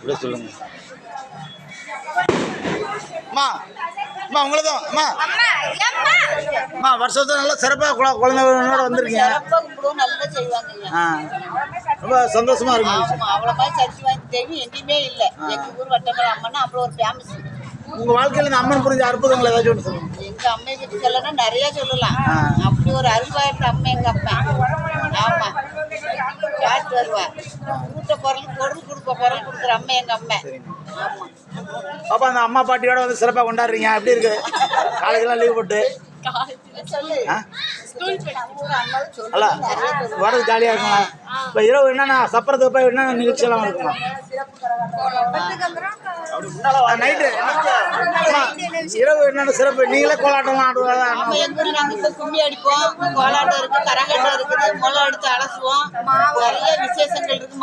இப்படி சொல்லுங்க. அம்மா அம்மா உங்களதும் அம்மா அம்மா வருஷத்தை நல்லா சிறப்பாக குழந்தைகளோட வந்திருக்கீங்க. நல்லா செய்வாங்க. ரொம்ப சந்தோஷமா இருக்கு. அவ்வளோ மாதிரி சக்தி வாய்ந்த தெய்வம் எங்கேயுமே இல்லை. எங்கள் ஊர் வட்டமலை அம்மன்னா அவ்வளோ ஒரு ஃபேமஸ். உங்க வாழ்க்கையில இந்த அம்மன் புரிஞ்ச அற்புதங்களை ஏதாச்சும் ஒன்று சொல்லுங்க. எங்க அம்மையை பற்றி சொல்லணும் நிறைய சொல்லலாம். அப்படி ஒரு அருள்வாய்ந்த அம்மை எங்க அப்பா. ஆமா காட்டு வருவா கூட்ட பொருள் கொடுக்குற அம்மை எங்க அம்மை. ஆமா பாப்பா அந்த அம்மா பாட்டியோட வந்து சிறப்பாக கொண்டாடுறீங்க. எப்படி இருக்கு? காலேஜெல்லாம் லீவ் போட்டு அல்ல வரது ஜாலியாக இருக்குங்களா? இப்போ இரவு என்னென்ன சப்பரத்துக்கு போய் என்னென்ன நிகழ்ச்சியெல்லாம் இருக்குமா? நைட்டு இரவு என்னென்ன சிறப்பு? நீங்களே கோலாட்டம்லாம் ஆடுவாங்க. கும்மி அடிப்போம், கோலாட்டம் இருக்கு, கரகாட்டம் இருக்குது, முளை எடுத்து அலசுவோம், நிறைய விசேஷங்கள் இருக்கு.